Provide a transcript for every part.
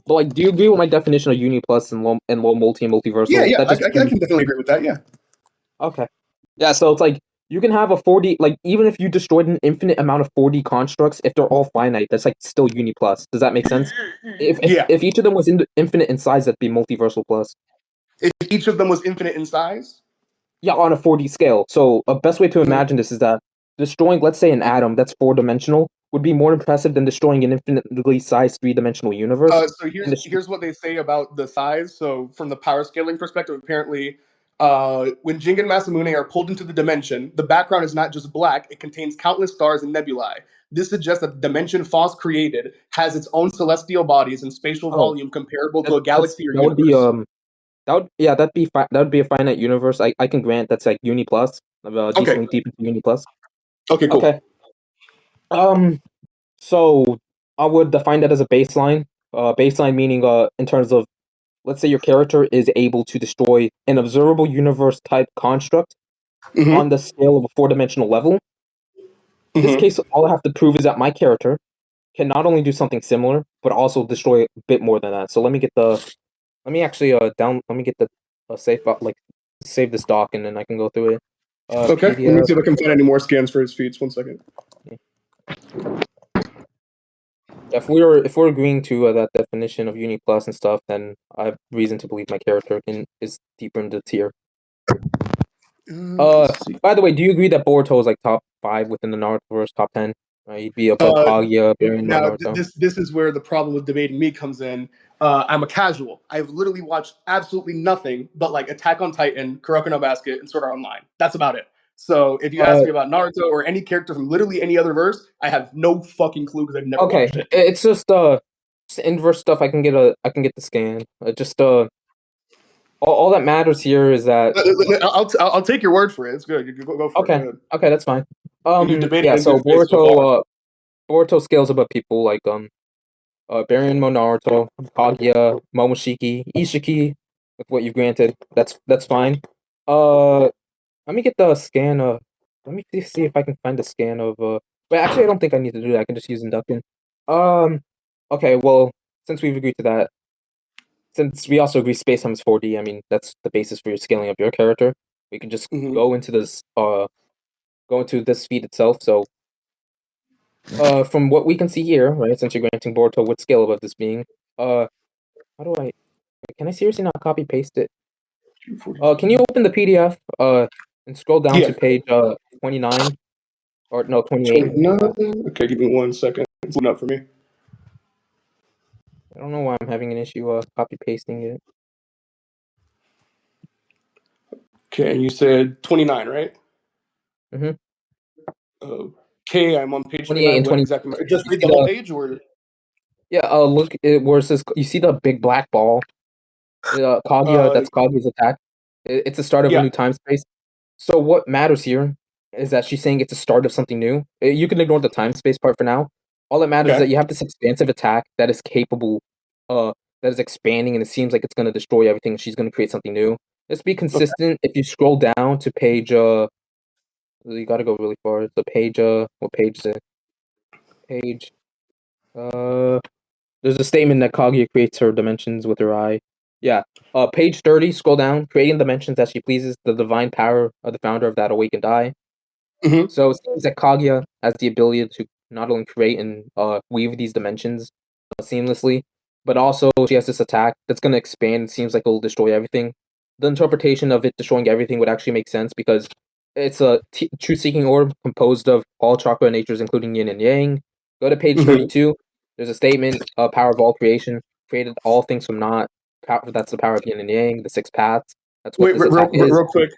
But like, do you agree with my definition of uni plus and low multi and Yeah, multiversal? yeah, That I just can definitely agree with that. Yeah. okay. Yeah, so it's like you can have a 4D, like even if you destroyed an infinite amount of 4D constructs, if they're all finite, that's like still uni plus. Does that make sense? Yeah. If each of them was infinite in size, that'd be multiversal plus. If each of them was infinite in size. Yeah, on a 4D scale. So a best way to Mhm. imagine this is that destroying, let's say, an atom that's 4-dimensional would be more impressive than destroying an infinitely sized 3-dimensional universe. So And here's what they say about the size. So from the power scaling perspective, apparently, when Jing and Masamune are pulled into the dimension, the background is not just black; it contains countless stars and nebulae. This suggests that the dimension Foss created has its own celestial bodies and spatial oh, volume comparable to a galaxy or that would be universe. that would be a finite universe. I can grant that's like uni plus, Okay. decently deep into uni plus. Okay. Cool. Okay. Um. So I would define that as a baseline. Baseline meaning in terms of, let's say your character is able to destroy an observable universe type construct Mm-hmm. on the scale of a 4-dimensional level. In this Mm-hmm. case, all I have to prove is that my character can not only do something similar, but also destroy a bit more than that. So let me actually let me get the like save this doc and then I can go through it. Okay. Let me PDF. see if I can find any more scans for his feats. 1 second. If we're agreeing to that definition of uni plus and stuff, then I have reason to believe my character is deeper in the tier. Let's see. By the way, do you agree that Boruto is like top 5 within the Narutoverse, top 10? He'd be above Uh, Kaguya, Baryon, Now, Naruto. this is where the problem with debating me comes in. I'm a casual. I've literally watched absolutely nothing but like Attack on Titan, Kuroko no Basket, and Sword Art Online. That's about it. So if you ask Uh, me about Naruto or any character from literally any other verse, I have no fucking clue because I've never okay, watched it. it's just inverse stuff. I can get the scan. All that matters here is that I'll take your word for it. It's good. You go for it. Go okay, ahead. okay, that's fine. You debated Yeah. in good So faith so far. Boruto scales above people like Baryon Naruto, Kaguya, Momoshiki, Ishiki, with what you've granted. That's fine. Uh, let me get the scan. Let me see if I can find the scan of. But actually, I don't think I need to do that. I can just use induction. Um, okay. Well, since we've agreed to that, since we also agree space time is 4D, I mean that's the basis for your scaling up your character. We can just Hmm. go into this feat itself. So, from what we can see here, right, since you're granting Boruto what scale above this being, how do I? Can I seriously not copy paste it? Can you open the PDF? And scroll down Yeah. to page 29 or no 28. 29. Okay, give me 1 second. It's loading up for me. I don't know why I'm having an issue copy pasting it. Okay, and you said 29, right? Mm-hmm. Okay, I'm on page 28 29. and What 20. exactly? Just You read see the whole the page, or yeah. Look where it says you see the big black ball. Kaguya. uh, That's Kaguya's attack. It's the start of a yeah. new time space. So what matters here is that she's saying it's the start of something new. You can ignore the time space part for now. All that matters is Okay. that you have this expansive attack that is capable, uh, that is expanding, and it seems like it's going to destroy everything. She's going to create something new. Let's be Okay. consistent. If you scroll down to page, you got to go really far. The page, what page is it? Page, uh, there's a statement that Kaguya creates her dimensions with her eye. Yeah. Page 30, scroll down, creating dimensions as she pleases, the divine power of the founder of that awakened eye. Hmm. So it seems that Kaguya has the ability to not only create and weave these dimensions seamlessly, but also she has this attack that's going to expand. It seems like it'll destroy everything. The interpretation of it destroying everything would actually make sense because it's a truth-seeking orb composed of all chakra natures, including yin and yang. Go to page Hmm. 32. There's a statement: "Power of all creation created all things from naught." That's the power of yin and yang, the six paths. That's what Wait, this attack is. real quick.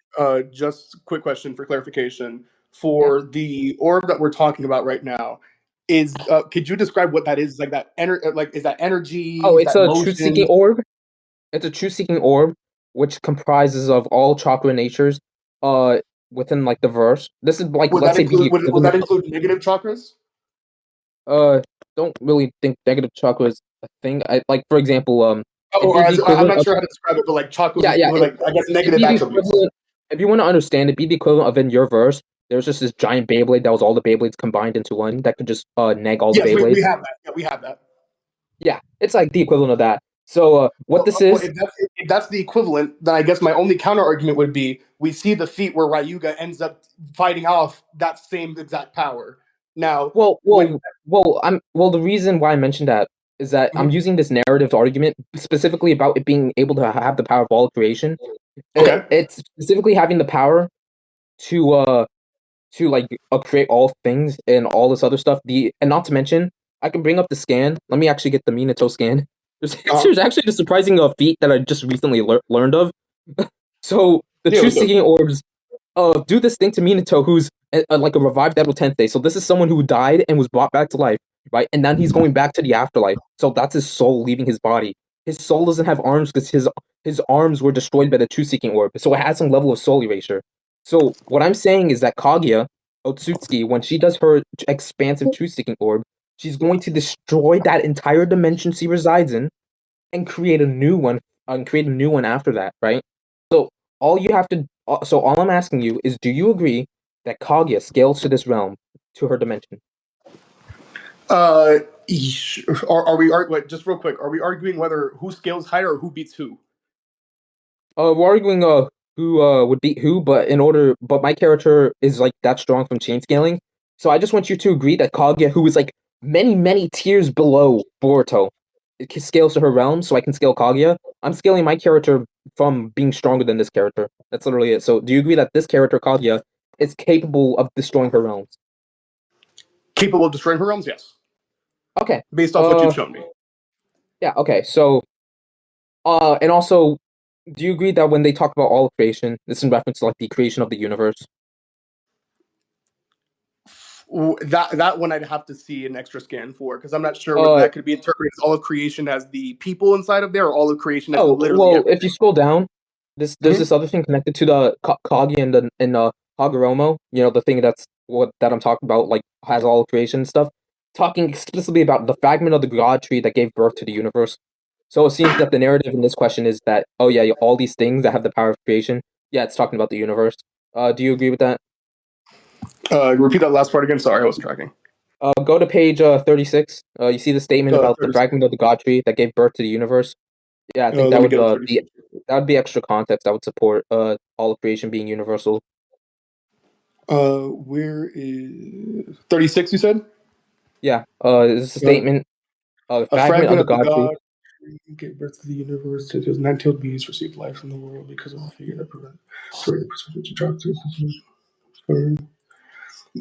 Just quick question for clarification. Yeah. For the orb that we're talking about right now, is could you describe what that is? Like that like is that energy? Oh, Is it's that a truth-seeking motion? orb. It's a truth-seeking orb, which comprises of all chakra natures, uh, within like the verse. This is like Would let's that say be the include would equivalent. that include negative chakras? Don't really think negative chakra is a thing. I like for example, it'd Or be the as I'm equivalent not of sure how to describe it, but like chakras yeah, with, yeah. like I guess It'd negative be the attributes. equivalent. If you want to understand, it'd be the equivalent of in your verse. There's just this giant Beyblade that was all the Beyblades combined into one that could just neg all the Yes, we Beyblades. have that. Yeah, we have that. Yeah, it's like the equivalent of that. So what this Well, is, if that's the equivalent, then I guess my only counter argument would be we see the feat where Ryuga ends up fighting off that same exact power. Now, well, when well, well. The reason why I mentioned that is that I'm mhm. using this narrative argument specifically about it being able to have the power of all creation. Okay, It's specifically having the power to like create all things and all this other stuff. The and not to mention, I can bring up the scan. Let me actually get the Minato scan. There's, uh, there's actually a surprising feat that I just recently learned of. So the yeah, true let's go. seeking orbs do this thing to Minato, who's like a revived Edo Tensei. So this is someone who died and was brought back to life, right? And then he's going back to the afterlife. So that's his soul leaving his body. His soul doesn't have arms because his arms were destroyed by the true seeking orb. So it has some level of soul erasure. So what I'm saying is that Kaguya Otsutsuki, when she does her expansive true seeking orb, she's going to destroy that entire dimension she resides in and create a new one and create a new one after that, right? So all I'm asking you is, do you agree that Kaguya scales to this realm, to her dimension? Uh, are we wait, just real quick? Are we arguing whether who scales higher or who beats who? We're arguing who would beat who, but my character is like that strong from chain scaling. So I just want you to agree that Kaguya, who is like many tiers below Boruto, scales to her realm, so I can scale Kaguya. I'm scaling my character from being stronger than this character. That's literally it. So do you agree that this character Kaguya is capable of destroying her realms? Capable of destroying her realms? Yes, Okay. based off what you've shown me. Yeah. Okay. So and also, do you agree that when they talk about all of creation, this is in reference to like the creation of the universe? That one I'd have to see an extra scan for because I'm not sure whether Uh that could be interpreted as all of creation as the people inside of there or all of creation as Oh, literally well, if you everything. scroll down, there's Mhm. this other thing connected to the Kagi and Hagoromo. You know, the thing that I'm talking about, like has all creation and stuff. Talking explicitly about the fragment of the God tree that gave birth to the universe. So it seems that the narrative in this question is that, oh yeah, all these things that have the power of creation. Yeah, it's talking about the universe. Do you agree with that? Repeat that last part again. Sorry, I wasn't tracking. Go to page 36. You see the statement about the 30, fragment of the God tree that gave birth to the universe. Yeah, I think let me get a 36. that would be extra context that would support all of creation being universal. Where is 36? You said Yeah, it's a uh, statement, a a fragment of fragment the of the God tree. god gave birth to the universe. It was nine-tailed beasts received life in the world because of the figure that prevented the percentage dropped.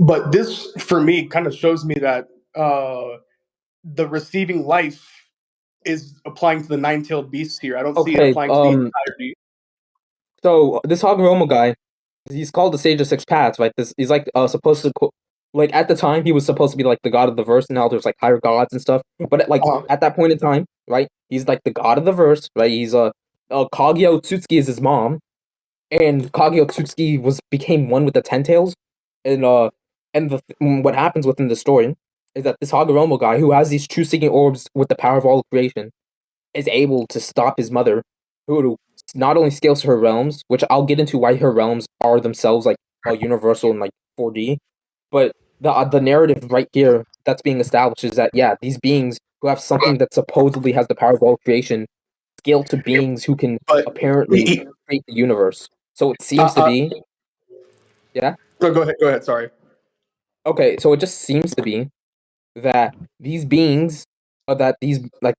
But this, for me, kind of shows me that the receiving life is applying to the nine-tailed beasts here. I don't see it Okay, applying to the entirety. so this Hagoromo guy, he's called the Sage of Six Paths, right? This he's like supposed to like at the time he was supposed to be like the god of the verse. Now there's like higher gods and stuff, but Uh-huh. at that point in time, right? He's like the god of the verse, right? He's Kagyo Tsutsuki is his mom, and Kagyo Tsutsuki became one with the Ten Tails, and what happens within the story is that this Hagoromo guy who has these true seeking orbs with the power of all creation is able to stop his mother, who not only scales to her realms, which I'll get into why her realms are themselves like a universal and like 4D, but the narrative right here that's being established is that yeah, these beings who have something that supposedly has the power of all creation scale to beings who can But apparently create the universe. So it uh, seems to uh, be, yeah. no, go ahead. Go ahead. Sorry. Okay, so it just seems to be that these beings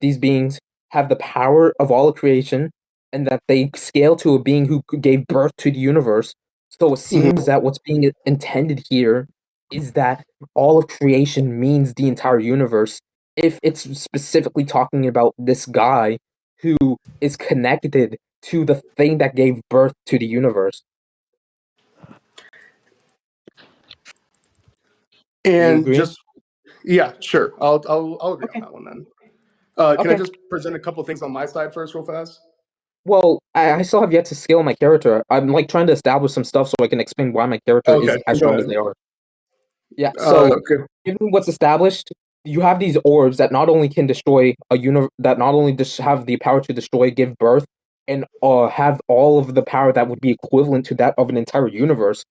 these beings have the power of all of creation and that they scale to a being who gave birth to the universe. So it seems Mhm. that what's being intended here is that all of creation means the entire universe if it's specifically talking about this guy who is connected to the thing that gave birth to the universe. Do you And agree? just yeah, sure. I'll agree on Okay. that one then. Can I Okay. just present a couple things on my side first, real fast? Well, I still have yet to scale my character. I'm like trying to establish some stuff so I can explain why my character is Okay, as go strong as ahead. they are. Yeah, so Okay. given what's established, you have these orbs that not only can destroy that not only just have the power to destroy, give birth, and have all of the power that would be equivalent to that of an entire universe,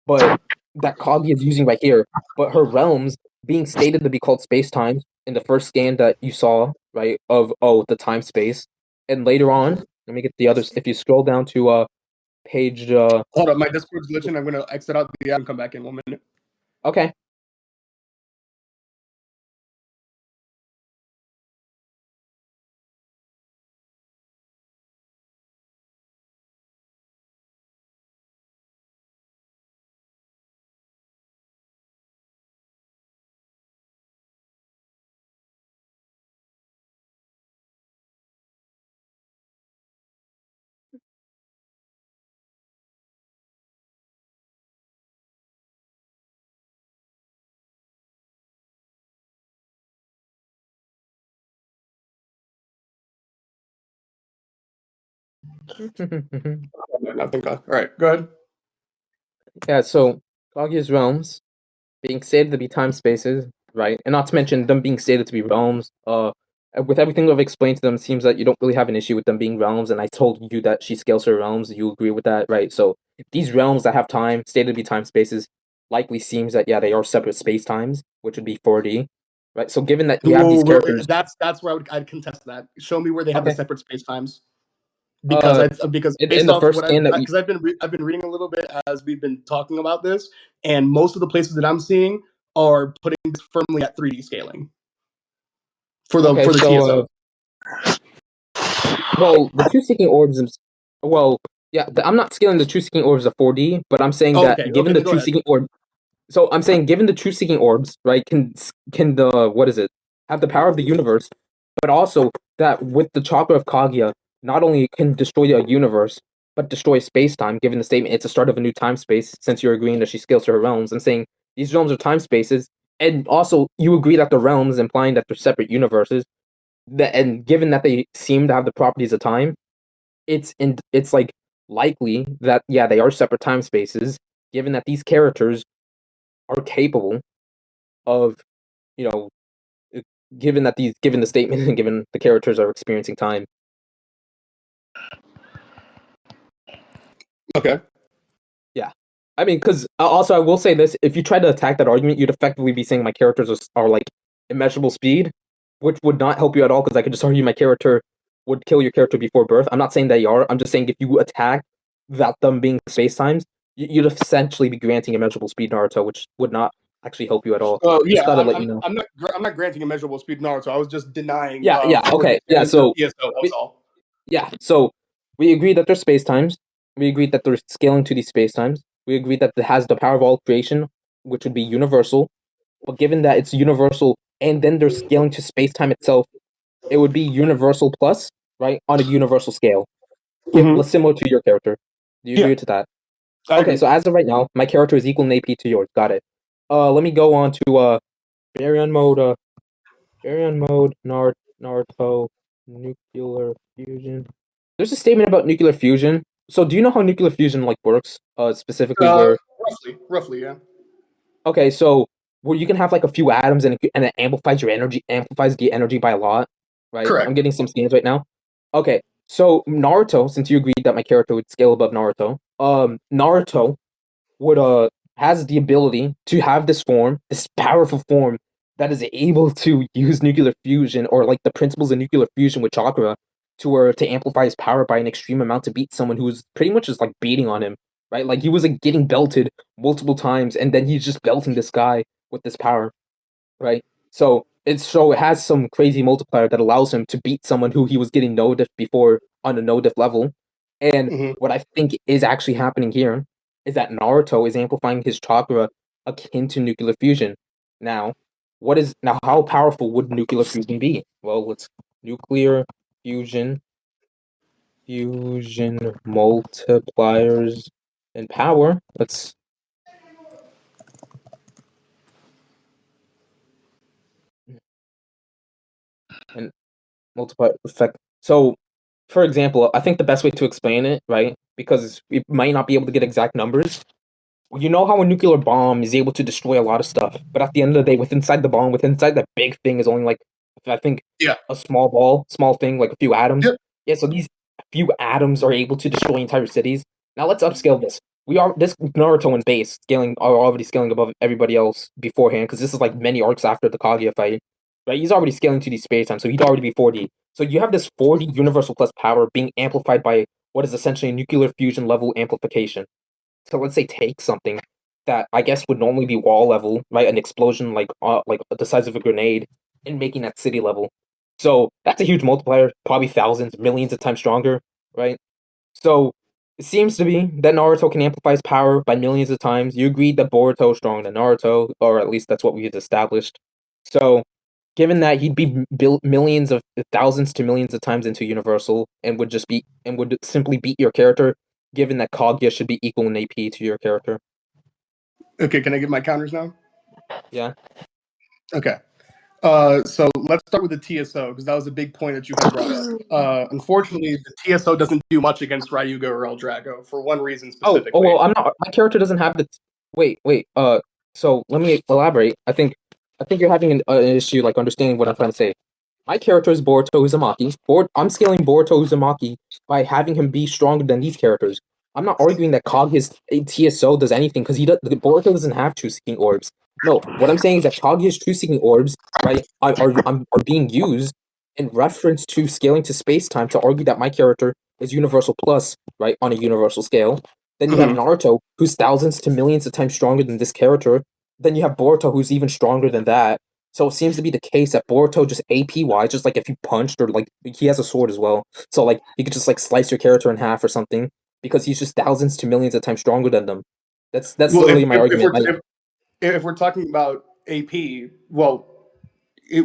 but that Kagi is using right here, but her realms being stated to be called space times in the first scan that you saw, right, of the time space. And later on, let me get the others. If you scroll down to page Hold up, my Discord's glitching. I'm gonna exit out the app and come back in 1 minute. okay. I think. All right, go ahead. Yeah, so Kaguya's realms being stated to be time spaces, right? And not to mention them being stated to be realms. With everything I've explained to them, it seems that you don't really have an issue with them being realms. And I told you that she scales her realms. You agree with that, right? So these realms that have time, stated to be time spaces, likely seems that yeah, they are separate space times, which would be 4D, right? So given that you have these characters, That's where I'd contest that. Show me where they have the okay, separate space times. Because in based the off first what scan that we I've been reading a little bit as we've been talking about this, and most of the places that I'm seeing are putting this firmly at 3D scaling okay, for the so TSO. well, the two seeking orbs, well, yeah, I'm not scaling the two seeking orbs to 4D, but I'm saying Oh, that okay, given okay, the then go two ahead. seeking orb, so I'm saying given the two seeking orbs, right, can the what is it have the power of the universe, but also that with the chakra of Kaguya, not only can destroy a universe, but destroy space time. Given the statement, it's the start of a new time space. Since you're agreeing that she scales to her realms, and saying these realms are time spaces, and also you agree that the realms, implying that they're separate universes. And given that they seem to have the properties of time, it's like likely that yeah they are separate time spaces. Given that these characters are capable of you know uh, given the statement and given the characters are experiencing time. Okay. Yeah, I mean, because also I will say this: if you try to attack that argument, you'd effectively be saying my characters are like immeasurable speed, which would not help you at all. Because I could just argue my character would kill your character before birth. I'm not saying they are. I'm just saying if you attack that them being space times, you'd essentially be granting immeasurable speed Naruto, which would not actually help you at all. Just Yeah, thought I'd let you know. I'm not granting immeasurable speed Naruto. I was just denying Yeah, yeah, where they okay, fit yeah. into the So TSO. That was we, all. yeah, so we agreed that they're space times. We agreed that they're scaling to these space times. We agreed that it has the power of all creation, which would be universal. But given that it's universal and then they're scaling to space time itself, it would be universal plus, right, on a universal scale. Hmm. Similar to your character. Do you Yeah, agree to that? I Okay, agree. so as of right now, my character is equal in AP to yours. Got it. Let me go on to Baryon mode. Baryon mode. Naruto. Nuclear fusion. There's a statement about nuclear fusion. So do you know how nuclear fusion like works? Specifically where Roughly, yeah. okay, so where you can have like a few atoms and it amplifies your energy, amplifies the energy by a lot, right? I'm Correct. getting some scans right now. Okay, so Naruto, since you agreed that my character would scale above Naruto, Naruto would has the ability to have this form, this powerful form that is able to use nuclear fusion or like the principles of nuclear fusion with chakra to amplify his power by an extreme amount to beat someone who's pretty much just like beating on him, right? Like he was like getting belted multiple times, and then he's just belting this guy with this power, right? So it has some crazy multiplier that allows him to beat someone who he was getting no diff before on a no diff level. And Hmm. what I think is actually happening here is that Naruto is amplifying his chakra akin to nuclear fusion. Now, how powerful would nuclear fusion be? Well, it's nuclear fusion, fusion multipliers and power. Let's and multiply effect. So, for example, I think the best way to explain it, right? Because we might not be able to get exact numbers. You know how a nuclear bomb is able to destroy a lot of stuff, but at the end of the day, within inside the bomb, within inside that big thing is only like I think Yeah. a small ball, small thing, like a few atoms. Yep. Yeah, so these few atoms are able to destroy entire cities. Now let's upscale this. this Naruto and base scaling are already scaling above everybody else beforehand because this is like many arcs after the Kaguya fight, right? He's already scaling to the space time, so he'd already be 4D. So you have this 4D universal plus power being amplified by what is essentially a nuclear fusion level amplification. So let's say take something that I guess would normally be wall level, right? An explosion like the size of a grenade, and making that city level. So that's a huge multiplier, probably thousands, millions of times stronger, right? So it seems to be that Naruto can amplify his power by millions of times. You agreed that Boruto is stronger than Naruto, or at least that's what we've established. So, given that he'd be millions of thousands to millions of times into Universal and would simply beat your character, given that Kaguya should be equal in AP to your character. Okay, can I get my counters now? Yeah. Okay. So let's start with the TSO because that was a big point that you had brought up. Unfortunately, the TSO doesn't do much against Ryuga or El Drago for one reason Oh specifically. well, I'm not. My character doesn't have the. Wait. So let me elaborate. I think you're having an issue like understanding what I'm trying to say. My character is Boruto Uzumaki. I'm scaling Boruto Uzumaki by having him be stronger than these characters. I'm not arguing that Kaguya's TSO does anything because Boruto doesn't have true seeking orbs. No, what I'm saying is that Kaguya's true seeking orbs, right, are being used in reference to scaling to space time to argue that my character is universal plus, right, on a universal scale. Then you have Mhm. Naruto, who's thousands to millions of times stronger than this character. Then you have Boruto, who's even stronger than that. So it seems to be the case that Boruto just AP wise, just like if you punched or like he has a sword as well. So like you could just like slice your character in half or something because he's just thousands to millions of times stronger than them. That's Well, literally my argument. if we're talking about AP, well,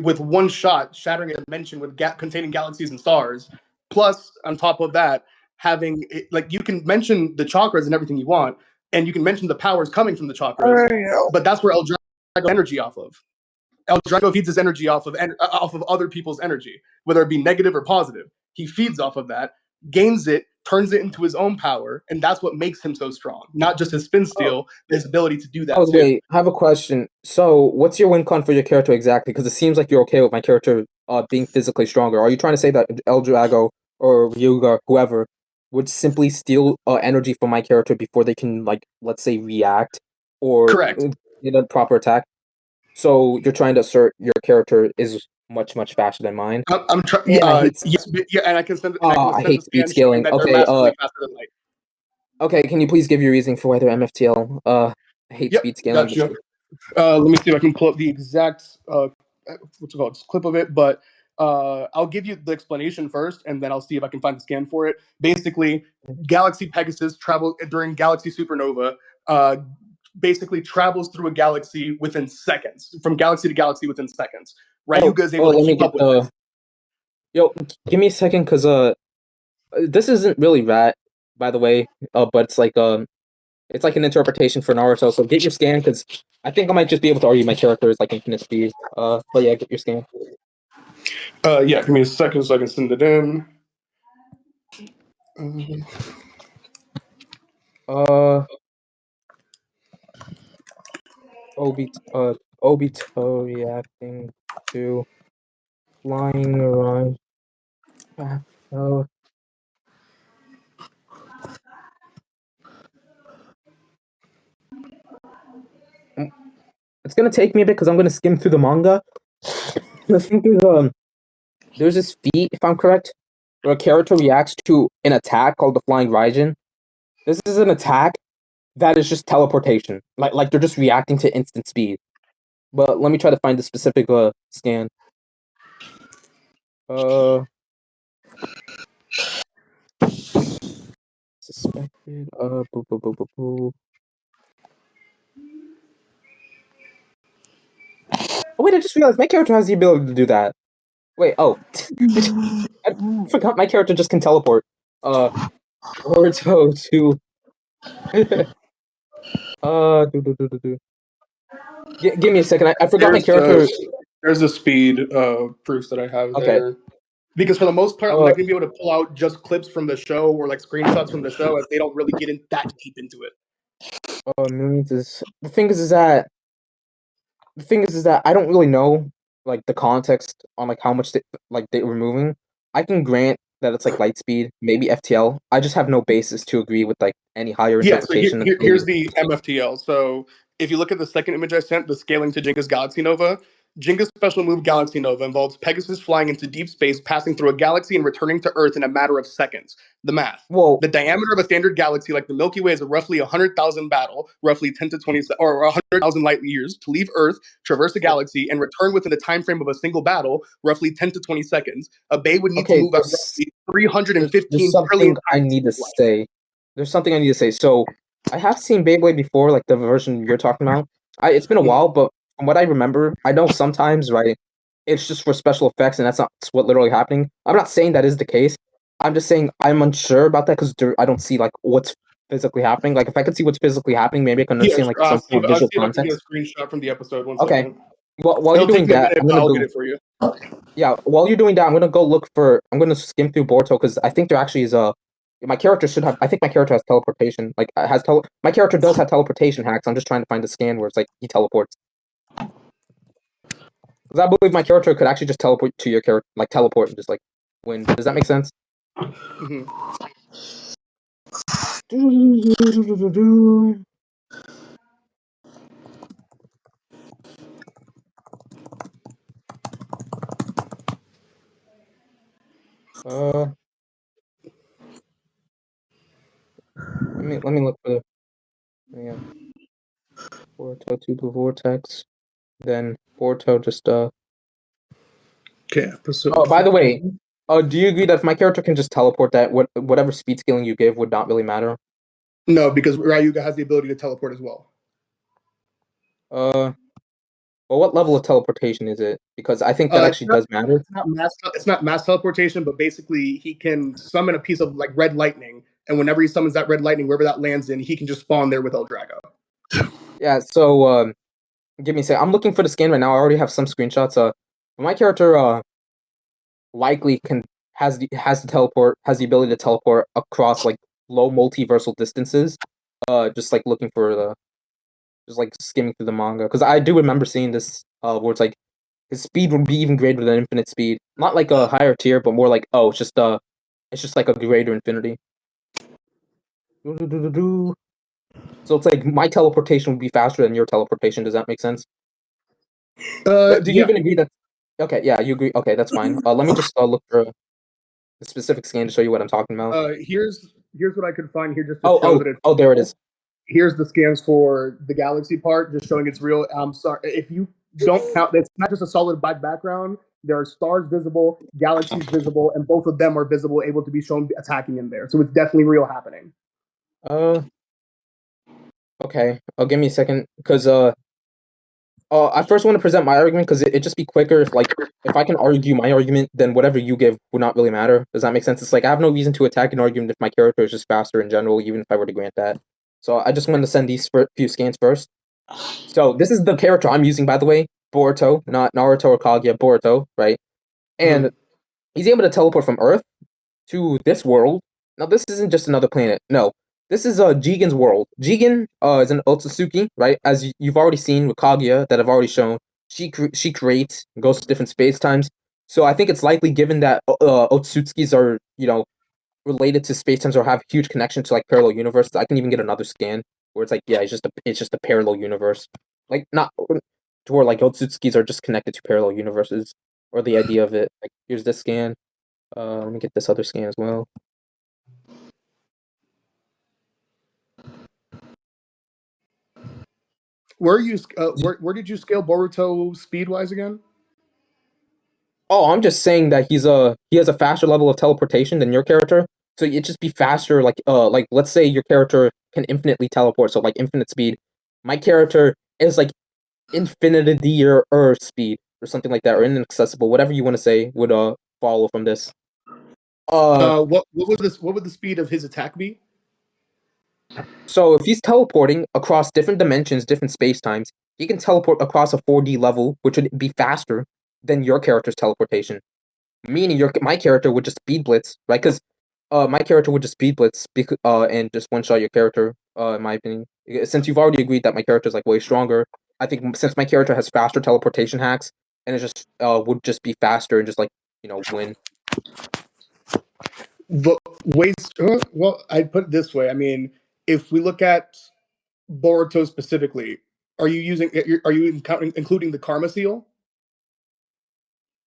with one shot, shattering a dimension with containing galaxies and stars, plus on top of that, having like you can mention the chakras and everything you want, and you can mention the powers coming from the chakras, but that's where El Drago energy off of. El Drago feeds his energy off of other people's energy, whether it be negative or positive. He feeds off of that, gains it, turns it into his own power, and that's what makes him so strong. Not just his spin Oh, steel, his ability to do that oh too. wait, I have a question. So what's your win con for your character exactly? Because it seems like you're okay with my character being physically stronger. Are you trying to say that El Drago or Ryuga, whoever, would simply steal energy from my character before they can like let's say react or Correct. get a proper attack? So you're trying to assert your character is much faster than mine. I'm trying. And I hate Yes, yeah, and I can I send hate the speed scan showing scaling. that they're Okay, massively faster than light. okay, can you please give your reasoning for whether MFTL I hate Yep, speed scaling, got but you. sure. Let me see if I can pull up the exact what's it called clip of it, but I'll give you the explanation first, and then I'll see if I can find the scan for it. Basically, Galaxy Pegasus travel during Galaxy Supernova. Uh, Basically travels through a galaxy within seconds, from galaxy to galaxy within seconds. Ryuga is able to Let me keep get up with it. the yo. Give me a second, cause this isn't really rat, by the way. But it's like an interpretation for Naruto. So get your scan, cause I think I might just be able to argue my character is like infinite speed. But yeah, get your scan. Yeah, give me a second so I can send it in. Um, Uh, Obito reacting to flying around. Oh, mm, it's gonna take me a bit because I'm gonna skim through the manga. I think there's this feat, if I'm correct, where a character reacts to an attack called the Flying Raijin. This is an attack that is just teleportation. Like they're just reacting to instant speed. But let me try to find the specific scan. Uh suspected boo boo boo boo boo. Oh wait, I just realized my character has the ability to do that. Wait, oh I forgot my character just can teleport. Boruto to do. Give me a second. I forgot my there's uh, character. there's the speed proofs that I have Okay. there. Because for the most part, I'm Uh, not gonna be able to pull out just clips from the show or like screenshots from the show, as they don't really get in that deep into it. millions is the thing is that I don't really know like the context on like how much they were moving. I can grant that it's like light speed, maybe FTL. I just have no basis to agree with like any higher Yeah, so interpretation until here's you. the MFTL. So if you look at the second image I sent, the scaling to Jenga's Galaxy Nova, Jenga's special move Galaxy Nova involves Pegasus flying into deep space, passing through a galaxy and returning to Earth in a matter of seconds. The math. Well, The diameter of a standard galaxy like the Milky Way is roughly 100,000 battle, roughly 10 to 20, or 100,000 light years to leave Earth, traverse a well, galaxy, and return within the time frame of a single battle, roughly 10 to 20 seconds. A Bay would need to okay, move at roughly there's 315 trillion something I times need to light. say. There's something I need to say. So I have seen Beyblade before, like the version you're talking about. It's been a Mhm. while, but from what I remember, I know sometimes, right, it's just for special effects, and that's not what literally happening. I'm not saying that is the case. I'm just saying I'm unsure about that because I don't see like what's physically happening. Like if I could see what's physically happening, maybe I can Yeah, understand like sure. some more I'll visual see if I can get a context. screenshot from the episode. One Okay. second. Well, while you're It'll take doing me a that, minute, I'm but gonna I'll get go. it for you. Yeah, while you're doing that, I'm gonna go look for. I'm gonna skim through Boruto because I think there actually is a. My character should have. I think my character has teleportation. Like has tele. My character does have teleportation hacks. I'm just trying to find the scan where it's like he teleports. Because I believe my character could actually just teleport to your character, like teleport and just like win. Does that make sense? Mhm. Uh, let me look for the yeah Boruto to the vortex. Then Boruto just Okay, episode Oh, by the way, 15. do you agree that if my character can just teleport, that whatever speed scaling you give would not really matter? No, because Ryuga has the ability to teleport as well. Uh, well, what level of teleportation is it? Because I think that It's actually not. does matter. It's not mass teleportation, but basically he can summon a piece of like red lightning, and whenever he summons that red lightning, wherever that lands in, he can just spawn there with El Drago. Yeah. So, give me a sec. I'm looking for the scan right now. I already have some screenshots. My character likely can has the teleport has the ability to teleport across like low multiversal distances. Just like looking for the just like skimming through the manga because I do remember seeing this where it's like his speed would be even greater than infinite speed. Not like a higher tier, but more like it's just like a greater infinity. So it's like my teleportation would be faster than your teleportation. Does that make sense? Do you Yeah. even agree that? Okay, yeah, you agree. Okay, that's fine. Let me just look for a specific scan to show you what I'm talking about. Here's what I could find here just to Oh, show oh, that it's oh, there it real. is. Here's the scans for the galaxy part, just showing it's real. I'm sorry if you don't count. It's not just a solid black background. There are stars visible, galaxies visible, and both of them are visible, able to be shown attacking in there. So it's definitely real happening. Uh, okay. Give me a second, because I first want to present my argument because it'd just be quicker if I can argue my argument, then whatever you give would not really matter. Does that make sense? It's like I have no reason to attack an argument if my character is just faster in general, even if I were to grant that. So I just wanted to send these few scans first. So this is the character I'm using, by the way, Boruto, not Naruto or Kaguya, Boruto, right? And Mhm. he's able to teleport from Earth to this world. Now, this isn't just another planet. No, this is Jigen's world. Jigen is an Otsutsuki, right? As you've already seen with Kaguya that I've already shown. She creates goes to different space times. So I think it's likely, given that Otsutsukis are related to space times or have huge connection to like parallel universes. I can even get another scan where it's like yeah, it's just a parallel universe. Like not to where like Otsutskis are just connected to parallel universes or the idea of it. Like here's this scan. Let me get this other scan as well. Where did you scale Boruto speed wise again? Oh, I'm just saying that he has a faster level of teleportation than your character. So it just be faster, like let's say your character can infinitely teleport, so like infinite speed. My character is like infinity or speed or something like that, or inaccessible, whatever you want to say would follow from this. Uh What would the speed of his attack be? so if he's teleporting across different dimensions, different space times, he can teleport across a 4D level, which would be faster than your character's teleportation. Meaning my character would just speed blitz, right? Because my character would just speed blitz and just one shot your character. In my opinion, since you've already agreed that my character is like way stronger, I think since my character has faster teleportation hacks and it just would just be faster and just like win. the ways. Well, I'd put it this way. I mean, if we look at Boruto specifically, Are you including the Karma Seal?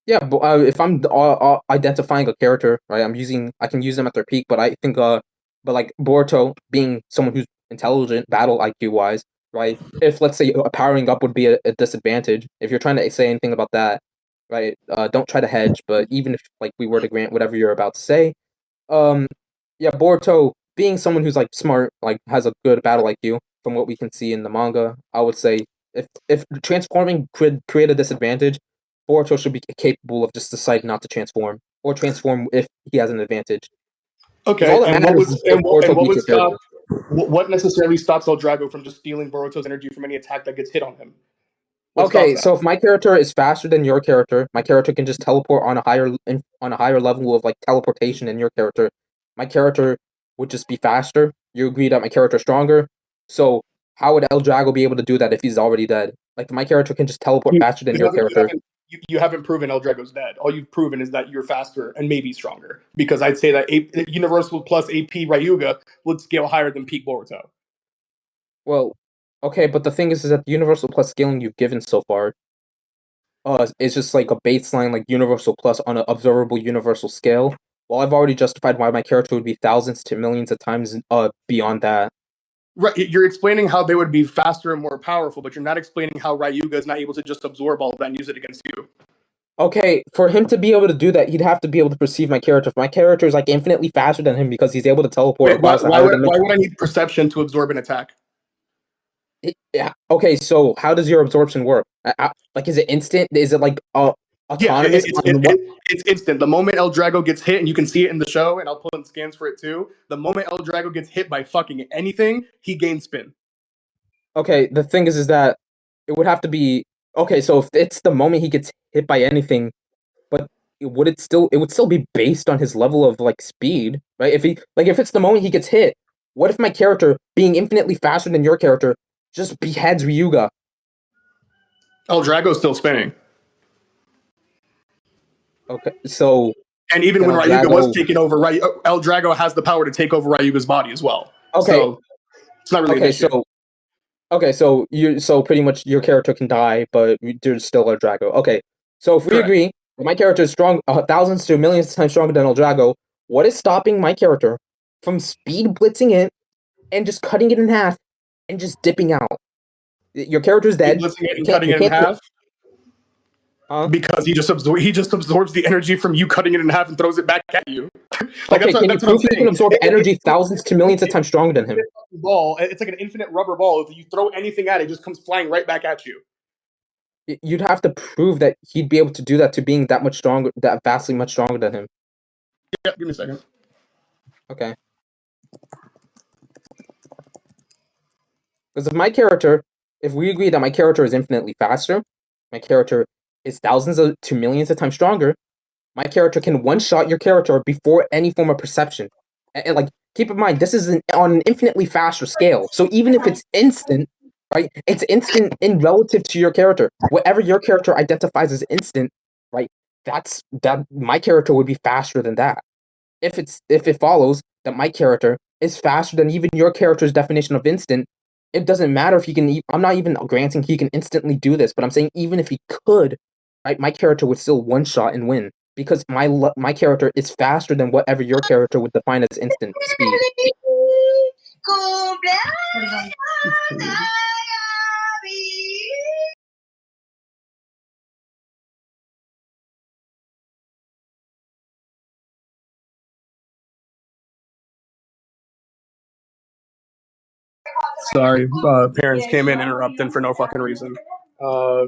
Yeah, but if I'm identifying a character, right, I can use them at their peak, but I think but like Boruto being someone who's intelligent, battle IQ wise, right? If let's say powering up would be a disadvantage, if you're trying to say anything about that, right? Don't try to hedge, but even if like we were to grant whatever you're about to say, um, yeah, Boruto being someone who's like smart, like has a good battle IQ from what we can see in the manga, I would say if transforming could create a disadvantage, Boruto should be capable of just deciding not to transform or transform if he has an advantage. Because all Okay, that matters is if and Boruto what beats would your character. stop what necessarily stops El Drago from just stealing Boruto's energy from any attack that gets hit on him? What stops Okay, that? so if my character is faster than your character, my character can just teleport on a higher level of like teleportation than your character. My character would just be faster. You agree that my character is stronger. So how would El Drago be able to do that if he's already dead? Like my character can just teleport You, faster than you your haven't you character. haven't you haven't proven El Drago's dead. All you've proven is that you're faster and maybe stronger. Because I'd say that Universal plus AP Ryuga would scale higher than peak Boruto. Well, okay, but the thing is that the universal plus scaling you've given so far, is just like a baseline like universal plus on an observable universal scale. Well, I've already justified why my character would be thousands to millions of times beyond that. Right, you're explaining how they would be faster and more powerful, but you're not explaining how Ryuga is not able to just absorb all of that and use it against you. Okay, for him to be able to do that, he'd have to be able to perceive my character. My character is like infinitely faster than him because he's able to teleport Wait, across a higher why dimension. would I need perception to absorb an attack? Yeah. Okay, so how does your absorption work? Like, is it instant? Is it like Yeah, autonomous on what? it's instant. The moment El Drago gets hit, and you can see it in the show, and I'll pull in scans for it too. The moment El Drago gets hit by fucking anything, he gains spin. Okay, the thing is that it would have to be okay. So if it's the moment he gets hit by anything, but would it still? It would still be based on his level of like speed, right? If he like if it's the moment he gets hit, what if my character, being infinitely faster than your character, just beheads Ryuga? El Drago's still spinning. Okay, so And even then when El Ryuga was Drago. taken over, El Drago has the power to take over Ryuga's body as well. Okay, So it's not really an okay, issue. so so pretty much your character can die, but there's still a Drago. Okay, so if we Correct. agree, my character is strong, thousands to millions times stronger than El Drago. What is stopping my character from speed blitzing it and just cutting it in half and just dipping out? Your character's dead. Blitzing it You and can't. cutting You it in can't. half Huh? because he just absorbs the energy from you cutting it in half and throws it back at you. Like Okay, can you that's what I'm prove you can saying. absorb energy thousands to millions of times stronger than him? Ball. It's like an infinite rubber ball. If you throw anything at it, it just comes flying right back at you. You'd have to prove that he'd be able to do that to being that much stronger, that vastly much stronger than him. Yeah, give me a second. Okay. Because if we agree that my character is infinitely faster, my character is to millions of times stronger, my character can one shot your character before any form of perception. And like, keep in mind, this is on an infinitely faster scale. So even if it's instant, right, it's instant in relative to your character. Whatever your character identifies as instant, right, that my character would be faster than that. If it follows that my character is faster than even your character's definition of instant, it doesn't matter if he can. I'm not even granting he can instantly do this, but I'm saying even if he could, right, my character would still one shot and win because my character is faster than whatever your character would define as instant speed. Sorry, parents came in interrupting for no fucking reason. Uh,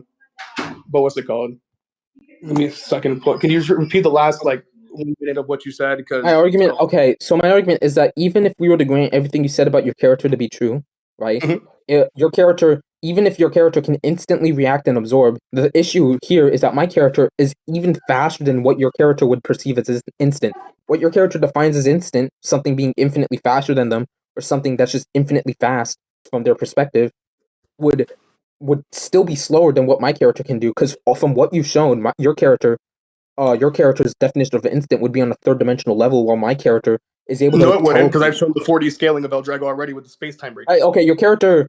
but what's it called? Give me a second. Can you just repeat the last like 1 minute of what you said? My Because argument, okay, so my argument is that even if we were to grant everything you said about your character to be true, right? Mhm. Your character, even if your character can instantly react and absorb, the issue here is that my character is even faster than what your character would perceive as instant. What your character defines as instant, something being infinitely faster than them, or something that's just infinitely fast from their perspective, would would still be slower than what my character can do. Because from what you've shown, your character your character's definition of instant would be on a third dimensional level, while my character is able No, to it wouldn't, because teleport. I've shown the 4D scaling of El Drago already with the space time breaking. Okay, your character.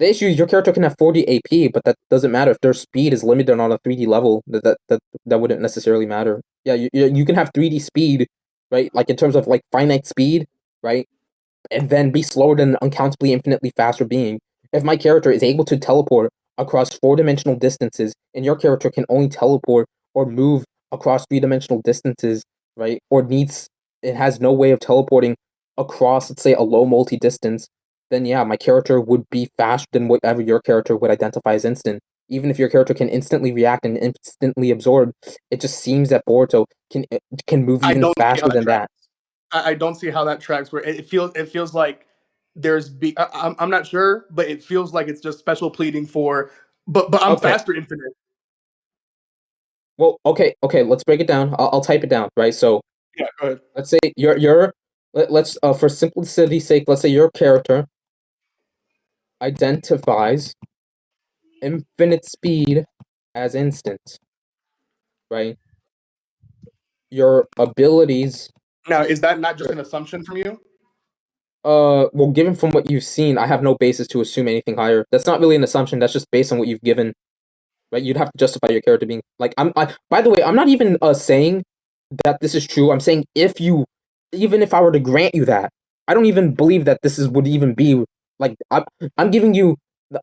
The issue is your character can have 40 AP, but that doesn't matter if their speed is limited on a 3D level. That wouldn't necessarily matter. Yeah, you can have 3D speed, right? Like in terms of like finite speed, right? And then be slower than an uncountably infinitely faster being. If my character is able to teleport across four-dimensional distances, and your character can only teleport or move across three-dimensional distances, right? Or needs it has no way of teleporting across, let's say, a low multi-distance, then yeah, my character would be faster than whatever your character would identify as instant. Even if your character can instantly react and instantly absorb, it just seems that Boruto can move I even don't see how faster that than tracks. that. I don't see how that tracks. Where it feels like I'm not sure, but it feels like it's just special pleading for. But I'm Okay, faster infinite. well, okay, let's break it down. I'll type it down, right? So Yeah, go ahead. let's say let's for simplicity's sake, let's say your character identifies infinite speed as instant, right? Your abilities, Now, is that not just your- an assumption from you? well, given from what you've seen, I have no basis to assume anything higher. That's not really an assumption. That's just based on what you've given, right? You'd have to justify your character being like by the way, I'm not even saying that this is true. I'm saying even if I were to grant you that, I don't even believe that this is would even be like I'm giving you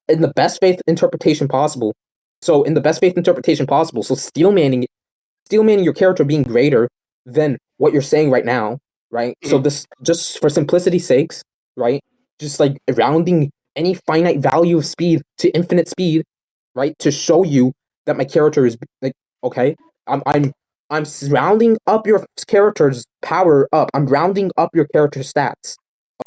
in the best faith interpretation possible. So in the best faith interpretation possible, so steelmanning your character being greater than what you're saying right now, right? So Mhm. this just for simplicity's sakes, right? Just like rounding any finite value of speed to infinite speed, right? To show you that my character is like okay, I'm I'm I'm rounding up your character's power up. I'm rounding up your character's stats,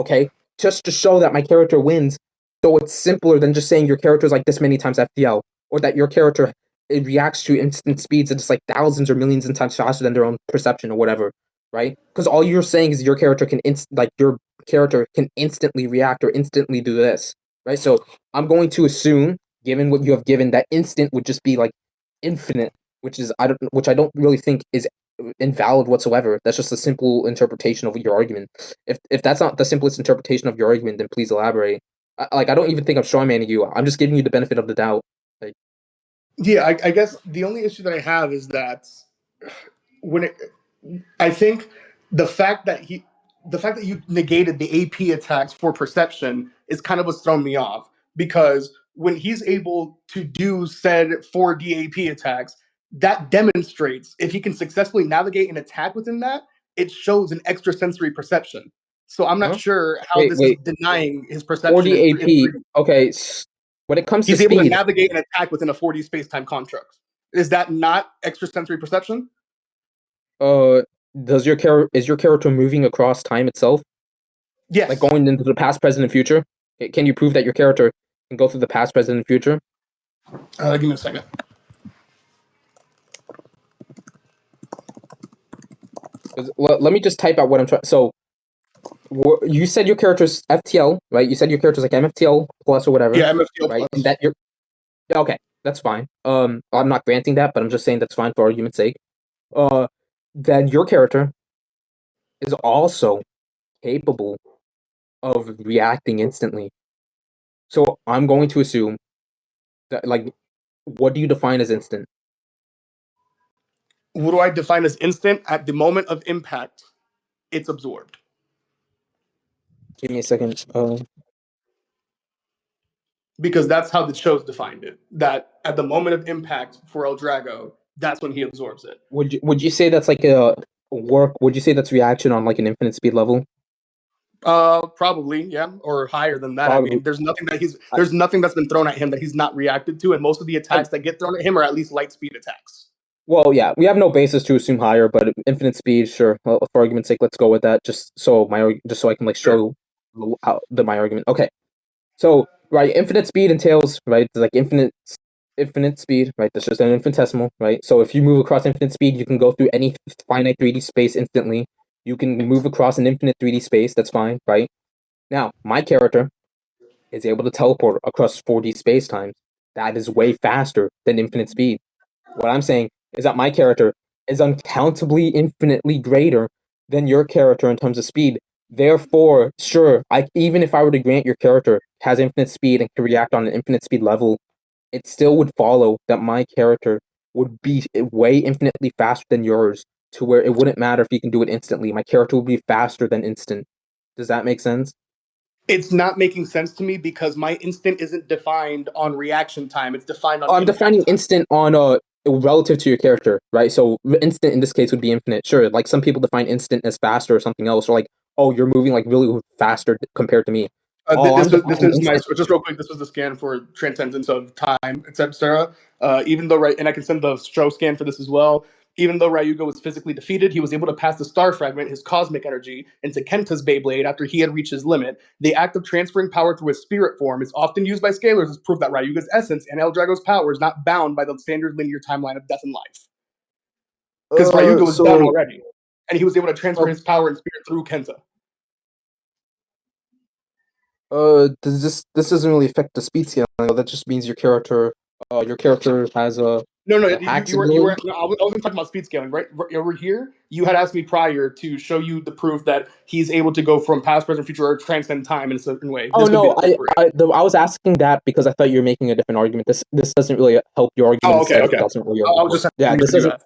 okay? Just to show that my character wins. So it's simpler than just saying your character is like this many times FTL, or that your character it reacts to instant speeds and just like thousands or millions of times faster than their own perception or whatever, right? Because all you're saying is your character can your character can instantly react or instantly do this, right? So I'm going to assume, given what you have given, that instant would just be like infinite, which I don't really think is invalid whatsoever. That's just a simple interpretation of your argument. If that's not the simplest interpretation of your argument, then please elaborate. I don't even think I'm strawmanning you. I'm just giving you the benefit of the doubt. Like, Yeah, I guess the only issue that I have is that when it, I think the fact that he, the fact that you negated the AP attacks for perception is kind of what's thrown me off because when he's able to do said 4D AP attacks, that demonstrates if he can successfully navigate an attack within that, it shows an extrasensory perception. So I'm not huh? sure how Wait, this is wait. denying his perception 40 in AP. 3D. Okay, when it comes to He's able to speed, navigate an attack within a 4D space-time construct. Is that not extrasensory perception? uh, is your character moving across time itself, like Yes. going into the past, present, and future? Can you prove that your character can go through the past, present, and future? Give me a second. Let me just type out what I'm trying. So you said your character's FTL, right? You said your character's like MFTL plus or whatever, Yeah, MFTL right? And plus. that you're yeah, okay. That's fine. I'm not granting that, but I'm just saying that's fine for argument's sake. Uh, then your character is also capable of reacting instantly. So I'm going to assume that, like, what do you define as instant? What do I define as instant? At the moment of impact, it's absorbed. Give me a second. Because that's how the show's defined it. That at the moment of impact for El Drago, that's when he absorbs it. Would you say that's like a work? Would you say that's reaction on like an infinite speed level? Probably, yeah, or higher than that. I Probably. mean, I, there's nothing that's been thrown at him that he's not reacted to, and most of the I, attacks that get thrown at him are at least light speed attacks. well, yeah, we have no basis to assume higher, but infinite speed, sure. Well, for argument's sake, let's go with that. Just so I can like Sure. show my argument. Okay, so right, infinite speed entails right like infinite speed, right? That's just an infinitesimal, right? So if you move across infinite speed, you can go through any finite 3D space instantly. You can move across an infinite 3D space. That's fine, right? Now, my character is able to teleport across 4D space times. That is way faster than infinite speed. What I'm saying is that my character is uncountably infinitely greater than your character in terms of speed. Therefore, sure, even if I were to grant your character has infinite speed and can react on an infinite speed level, it still would follow that my character would be way infinitely faster than yours, to where it wouldn't matter if you can do it instantly. My character would be faster than instant. Does that make sense? It's not making sense to me because my instant isn't defined on reaction time. It's defined on Oh, I'm impact defining time. instant on relative to your character, right? So instant in this case would be infinite. Sure, like some people define instant as faster or something else, or like, oh, you're moving like really faster compared to me. Oh, I'm This defining is my instant. just real quick. This was the scan for transcendence of time, etc. Even though and I can send the show scan for this as well. Even though Ryuga was physically defeated, he was able to pass the star fragment, his cosmic energy, into Kenta's Beyblade after he had reached his limit. The act of transferring power through his spirit form is often used by scalers as proof that Ryuga's essence and El Drago's power is not bound by the standard linear timeline of death and life. Because Ryuga was done So, already, and he was able to transfer uh, his power and spirit through Kenta. does this doesn't really affect the speed scaling, though. That just means your character has No, no, a hacks ability. no, I wasn't talking about speed scaling, right? Over here, you had asked me prior to show you the proof that he's able to go from past, present, future, or transcend time in a certain way. Oh This would be no, the proof for it. I was asking that because I thought you were making a different argument. This doesn't really help your argument. Oh, okay, Instead, it okay. doesn't really. I was just Yeah, asking you this to do doesn't.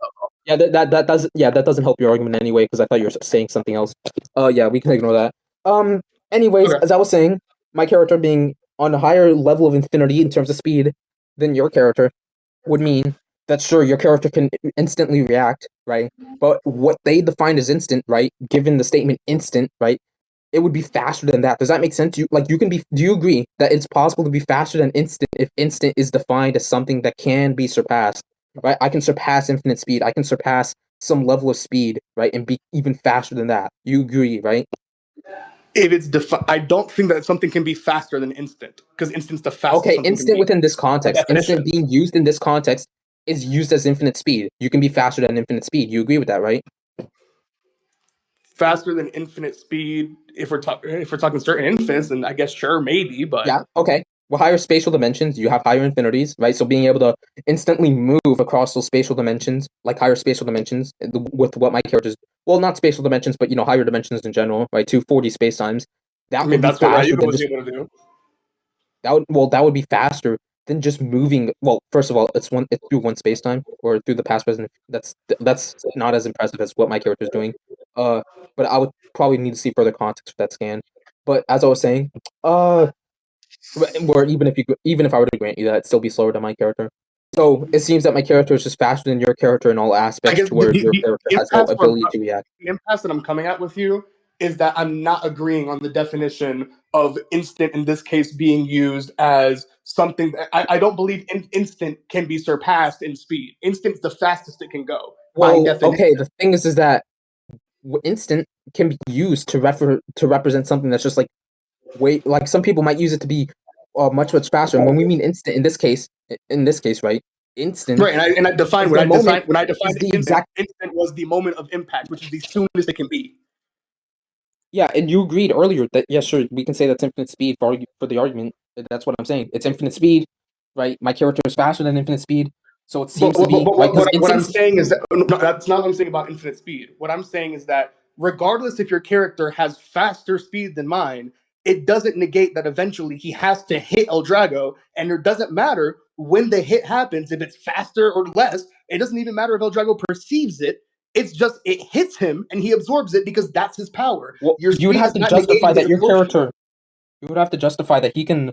that. Yeah, that doesn't help your argument anyway because I thought you were saying something else. Yeah, we can ignore that. Um. Anyways, Okay. as I was saying, my character being on a higher level of infinity in terms of speed than your character would mean that sure your character can instantly react, right? But what they define as instant, right? Given the statement instant, right? It would be faster than that. Does that make sense? You can be. Do you agree that it's possible to be faster than instant if instant is defined as something that can be surpassed? Right? I can surpass infinite speed. I can surpass some level of speed, right, and be even faster than that. You agree, right? If it's I don't think that something can be faster than instant because instant's the fastest Okay, something can instant be within this by context, instant definition. being used in this context is used as infinite speed. You can be faster than infinite speed. You agree with that, right? Faster than infinite speed. If we're talking certain infinites, then I guess sure, maybe, but Yeah, okay. Well, higher spatial dimensions, you have higher infinities, right? So being able to instantly move across those spatial dimensions, like higher spatial dimensions, with what my characters, well, not spatial dimensions, but higher dimensions in general, right? 240 space times, I that mean would be that's what faster Ryuga than was just able to do. that would be faster than just moving. Well, first of all, it's through one space time or through the past, present. That's not as impressive as what my character is doing. Uh, but I would probably need to see further context for that scan. But as I was saying, uh. Or even if I were to grant you that, it'd still be slower than my character. So it seems that my character is just faster than your character in all I aspects, guess to where your character has no ability to react. the impasse that I'm coming at with you is that I'm not agreeing on the definition of instant in this case being used as something that I don't believe instant can be surpassed in speed. Instant's the fastest it can go by Well, definition. okay. The thing is that instant can be used to represent something that's just like way, like some people might use it to be much faster. And when we mean instant in this case, right? Instant Right, and I define is the moment when I is defined the instant, exact. instant was the moment of impact, which is the soonest it can be. Yeah, and you agreed earlier that yeah, sure, we can say that's infinite speed for the argument. That's what I'm saying. It's infinite speed, right? My character is faster than infinite speed, so it seems to be right because What I'm instant. saying is that no, that's not what I'm saying about infinite speed. What I'm saying is that regardless if your character has faster speed than mine, it doesn't negate that eventually he has to hit El Drago, and it doesn't matter when the hit happens, if it's faster or less. It doesn't even matter if El Drago perceives it. It's just it hits him and he absorbs it because that's his power. Well, Your you would speed have is to not justify negating his that your absorption. character. You would have to justify that he can.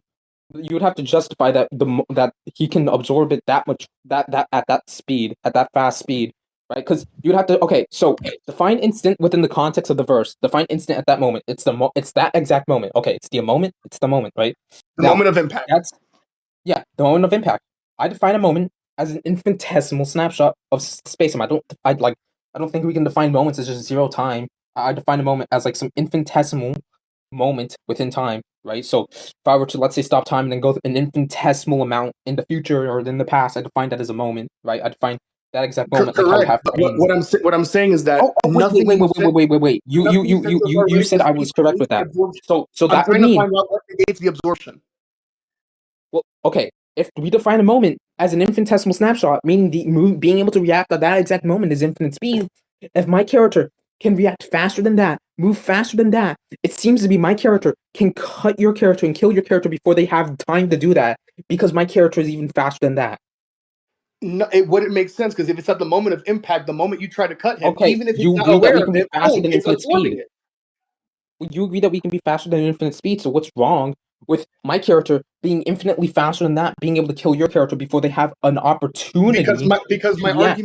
You would have to justify that that he can absorb it that much that at that speed at that fast speed, right? Because you'd have to. Okay, so define instant within the context of the verse. Define instant at that moment. It's that exact moment. Okay, it's the moment. It's the moment, right? The Now, moment of impact. that's yeah, the moment of impact. I define a moment as an infinitesimal snapshot of space time. I don't think we can define moments as just zero time. I define a moment as like some infinitesimal moment within time, right? So if I were to, let's say, stop time and then go an infinitesimal amount in the future or in the past, I define that as a moment, right? I define that exact moment like how we Correct. have But frames. what I'm saying is that Wait. nothing you said so far You relates said to I speed was correct against with the that. absorption. So I'm that would trying to mean, find out what negates the absorption. well, okay. if we define a moment as an infinitesimal snapshot, meaning being able to react at that exact moment is infinite speed, if my character can react faster than that, move faster than that, it seems to be my character can cut your character and kill your character before they have time to do that, because my character is even faster than that. No, it wouldn't make sense because if it's at the moment of impact, the moment you try to cut him, Okay, even if it's you not agree that aware we of can be it, faster boom, than it's infinite absorbing speed. it. You agree that we can be faster than infinite speed, so what's wrong with my character being infinitely faster than that, being able to kill your character before they have an because opportunity because to react?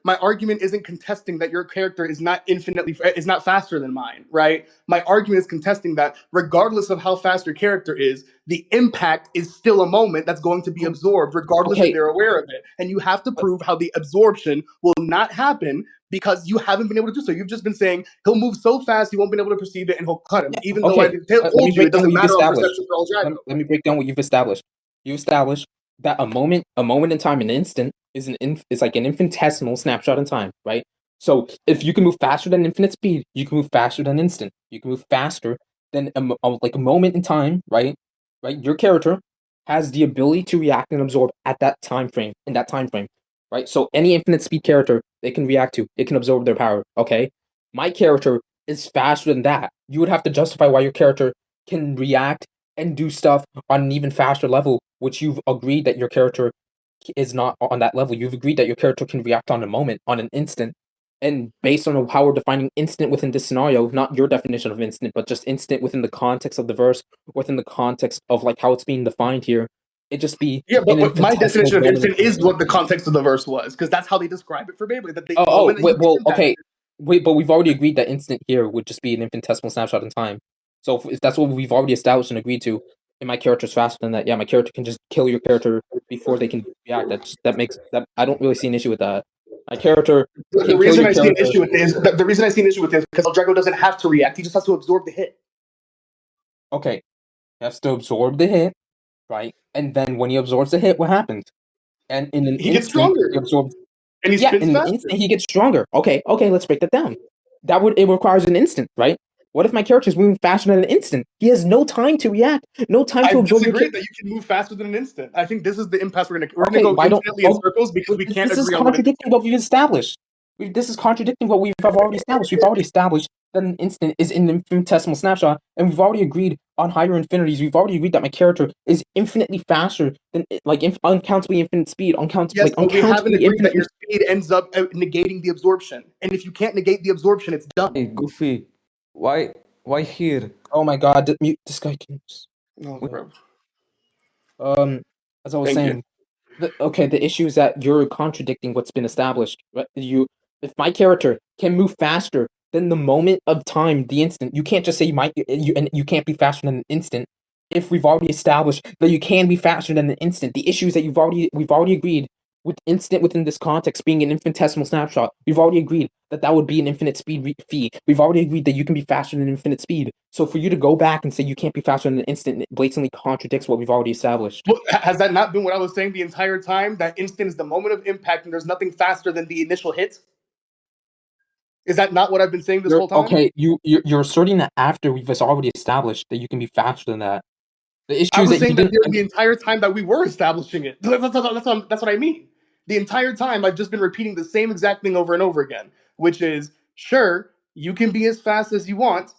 my argument isn't contesting that your character is not faster than mine, right? My argument is contesting that regardless of how fast your character is, the impact is still a moment that's going to be absorbed regardless if Okay, they're aware of it, and you have to prove how the absorption will not happen because you haven't been able to do so. You've just been saying he'll move so fast he won't be able to perceive it and he'll cut him, yeah, even though I okay. Let me told you it break down what doesn't you've matter on established. perception for all Drago. Let me break down what you've established. You established that a moment in time, an instant, is like an infinitesimal snapshot in time, right? So if you can move faster than infinite speed, you can move faster than instant. You can move faster than like a moment in time, right? Right. Your character has the ability to react and absorb at that time frame, in that time frame, right? So any infinite speed character they can react to, it can absorb their power. Okay, my character is faster than that. You would have to justify why your character can react and do stuff on an even faster level, which you've agreed that your character is not on that level. You've agreed that your character can react on a moment, on an instant. And based on how we're defining instant within this scenario, not your definition of instant, but just instant within the context of the verse, within the context of like how it's being defined here, it just be Yeah, an but my infinitesimal definition of moment in instant time. is what the context of the verse was, because that's how they describe it for Beyblade. That the Oh, moment that you wait, get well, impacted. okay. Wait, but we've already agreed that instant here would just be an infinitesimal snapshot in time. So if that's what we've already established and agreed to, and my character's faster than that, yeah, my character can just kill your character before they can react. That makes that I don't really see an issue with that. My character The can kill reason your I see an character. issue with this, the reason I see an issue with this, because Drago doesn't have to react; he just has to absorb the hit. Okay, he has to absorb the hit, right? And then when he absorbs the hit, what happens? And in an He gets instant, he stronger absorbs. and he Yeah, spins in an faster. instant, he gets stronger. Okay, okay, let's break that down. It requires an instant, right? What if my character is moving faster than an instant? He has no time to react, no time I to absorb your disagree character. that you can move faster than an instant. I think this is the impasse we're gonna Okay, go why don't? infinitely in Oh, circles because we can't this is agree on what it is. contradicting what we've established. This is contradicting what we have already established. We've already established that an instant is an infinitesimal snapshot, and we've already agreed on higher infinities. We've already agreed that my character is infinitely faster than like uncountably infinite speed, Yes, but we haven't uncountably agreed that infinite. your speed ends up negating the absorption, and if you can't negate the absorption, it's done. Hey, Goofy, why here? Oh my god, mute this guy. Can Oh, wait. bro. As I was Thank you. saying, the issue is that you're contradicting what's been established. Right? If my character can move faster than the moment of time, the instant, you can't just say you can't be faster than an instant. If we've already established that you can be faster than an instant, the issue is that we've already agreed with instant within this context being an infinitesimal snapshot. We've already agreed that that would be an infinite speed fee. We've already agreed that you can be faster than infinite speed. So for you to go back and say you can't be faster than an instant, it blatantly contradicts what we've already established. Well, has that not been what I was saying the entire time? That instant is the moment of impact, and there's nothing faster than the initial hit. Is that not what I've been saying this You're whole time? okay. You're asserting that after we've already established that you can be faster than that. The issue I is was that you saying that didn't. the entire time that we were establishing it. That's what I mean. The entire time I've just been repeating the same exact thing over and over again, which is sure, you can be as fast as you want.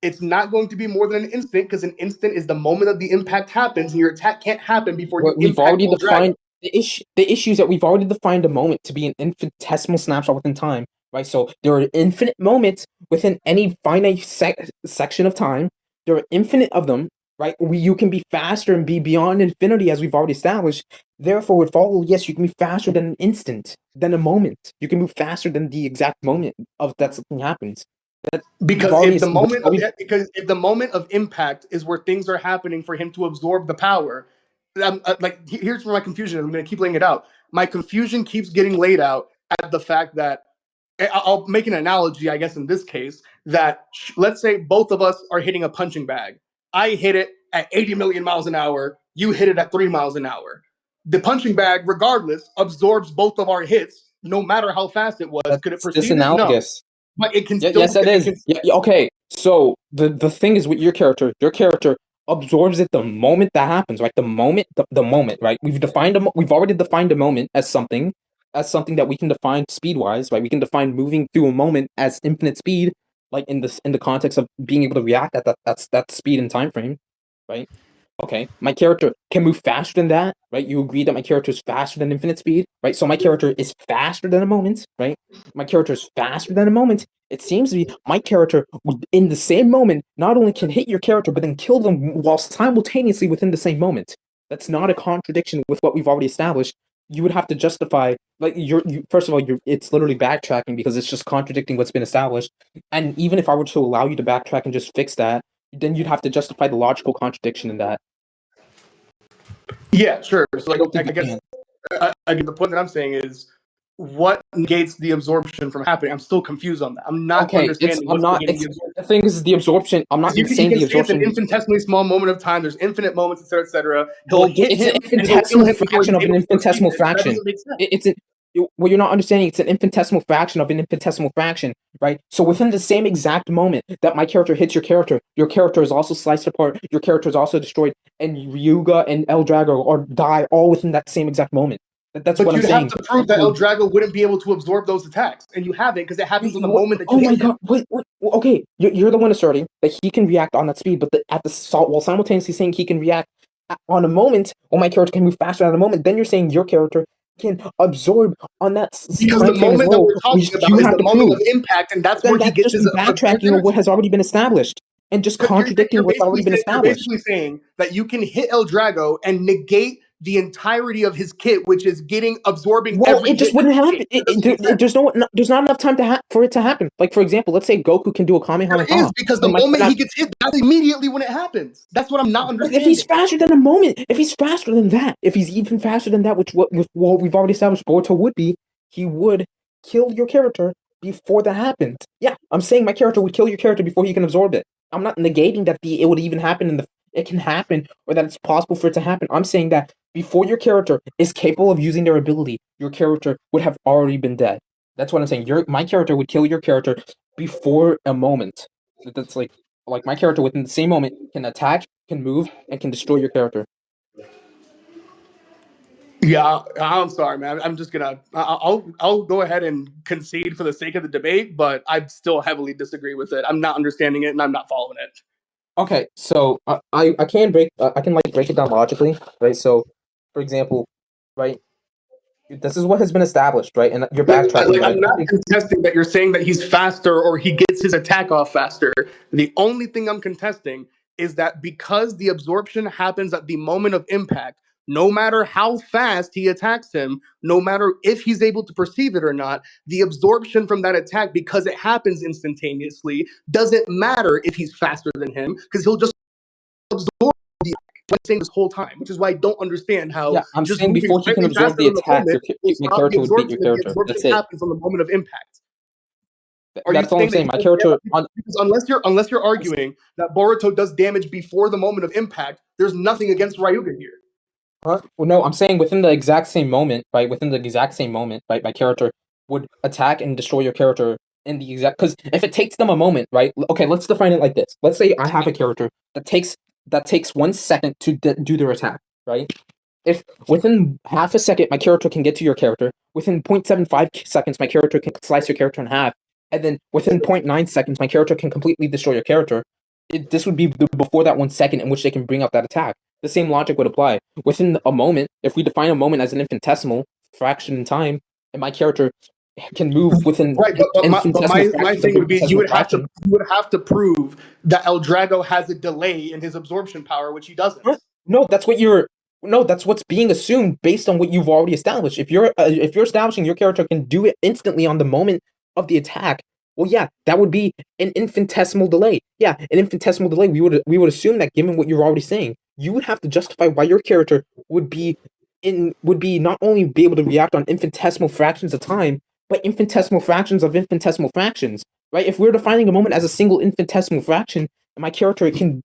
It's not going to be more than an instant because an instant is the moment that the impact happens, and your attack can't happen before you What we've impact already while dragging. defined the issue is that we've already defined a moment to be an infinitesimal snapshot within time, right? So there are infinite moments within any finite section of time. There are infinite of them, right? You can be faster and be beyond infinity as we've already established. Therefore, would follow yes, you can be faster than an instant, than a moment. You can move faster than the exact moment of that something happens. That we've Because already if the that's moment what of we because if the moment of impact is where things are happening for him to absorb the power, like here's where my confusion is. I'm going to keep laying it out. My confusion keeps getting laid out at the fact that I'll make an analogy, I guess, in this case, that let's say both of us are hitting a punching bag. I hit it at 80 million miles an hour. You hit it at 3 miles an hour. The punching bag, regardless, absorbs both of our hits, no matter how fast it was. Could it that's perceive it? No, disanalogous. but it can Yeah, yes, still. that It is. can. Yeah, okay. So the thing is with your character absorbs it the moment that happens, right? The moment, right? We've already defined a moment as something that we can define speed wise, right? We can define moving through a moment as infinite speed, like in the context of being able to react at that speed and time frame, right? Okay, my character can move faster than that, right? You agree that my character is faster than infinite speed, right? So my character is faster than a moment, right? My character is faster than a moment. It seems to be my character would, in the same moment, not only can hit your character, but then kill them while simultaneously within the same moment. That's not a contradiction with what we've already established. You would have to justify, like, first of all, it's literally backtracking because it's just contradicting what's been established. And even if I were to allow you to backtrack and just fix that, then you'd have to justify the logical contradiction in that. Yeah, sure. So, I like, don't I think you guess can. again, the point that I'm saying is what negates the absorption from happening. I'm still confused on that. I'm not Okay, understanding I'm what's not, negating the absorption. the thing is the absorption, I'm not Because you saying can the say it's an absorption, infinitesimally small moment of time. There's infinite moments, et cetera, et cetera. He'll well, hit it's an him and he'll kill infinitesimal him before fraction he's of an able to perceive infinitesimal it. That fraction. doesn't make sense. It's an, what you're not understanding, it's an infinitesimal fraction of an infinitesimal fraction, right? So within the same exact moment that my character hits your character is also sliced apart, your character is also destroyed, and Ryuga and El Drago or die all within that same exact moment. That's But what I'm you'd have saying. to prove that El Drago wouldn't be able to absorb those attacks, and you haven't because it happens in the moment that you Oh my hit him. god! Wait. Okay, you're the one asserting that he can react on that speed, but while simultaneously saying he can react on a moment, or my character can move faster at a moment. Then you're saying your character can absorb on that Because the time frame as moment that well, we're which talking you about is have the to moment prove. of impact, and that's Then where he that's gets just his advanced backtracking on what energy. has already been established, and just contradicting what's already been You're established. basically saying that you can hit El Drago and negate the entirety of his kit, which is absorbing Well, every it just hit. wouldn't happen. That doesn't make sense. There's not enough time for it to happen. Like for example, let's say Goku can do a There Kamehameha, is, because the and my moment not, he gets hit, that's immediately when it happens. That's what I'm not but if he's understanding. faster than a moment, if he's faster than that, if he's even faster than that, which what we've already established Boruto would be, he would kill your character before that happened. Yeah, I'm saying my character would kill your character before he can absorb it. I'm not negating that it would even happen it can happen or that it's possible for it to happen. I'm saying that before your character is capable of using their ability, your character would have already been dead. That's what I'm saying. My character would kill your character before a moment. That's like my character within the same moment can attack, can move, and can destroy your character. Yeah, I'm sorry, man. I'm just gonna. I'll go ahead and concede for the sake of the debate, but I still heavily disagree with it. I'm not understanding it, and I'm not following it. Okay, so I can break it down logically, right? So, for example, right, this is what has been established, right? And you're backtracking, I'm right? I not think contesting that you're saying that he's faster or he gets his attack off faster. The only thing I'm contesting is that because the absorption happens at the moment of impact, no matter how fast he attacks him, no matter if he's able to perceive it or not, the absorption from that attack, because it happens instantaneously, doesn't matter if he's faster than him, because he'll just absorb the saying this whole time, which is why I don't understand how yeah, I'm just saying moving before he can slightly absorb faster the than the attack, moment will my stop the character would beat your absorption, and the character. absorption That's it. happens on the moment of impact. Are you That's all I'm saying that saying. he My does character damage? on Because unless you're arguing that Boruto does damage before the moment of impact, there's nothing against Ryuga here. Well, no, I'm saying within the exact same moment, right? Within the exact same moment, right? My character would attack and destroy your character in the exact. Because if it takes them a moment, right? Okay, let's define it like this. Let's say I have a character that takes 1 second to do their attack, right? If within half a second my character can get to your character, within 0.75 seconds my character can slice your character in half, and then within zero point 0.9 seconds my character can completely destroy your character. This would be before that 1 second in which they can bring out that attack. The same logic would apply. Within a moment, if we define a moment as an infinitesimal fraction in time, and my character can move within Right, but infinitesimal my fractions of thing would be infinitesimal fraction. you would have to prove that El Drago has a delay in his absorption power, which he doesn't. What? No, that's what you're. No, that's what's being assumed based on what you've already established. If you're establishing your character can do it instantly on the moment of the attack, well, yeah, that would be an infinitesimal delay. Yeah, an infinitesimal delay. We would assume that given what you're already saying, you would have to justify why your character would be not only be able to react on infinitesimal fractions of time, but infinitesimal fractions of infinitesimal fractions. Right? If we're defining a moment as a single infinitesimal fraction, my character can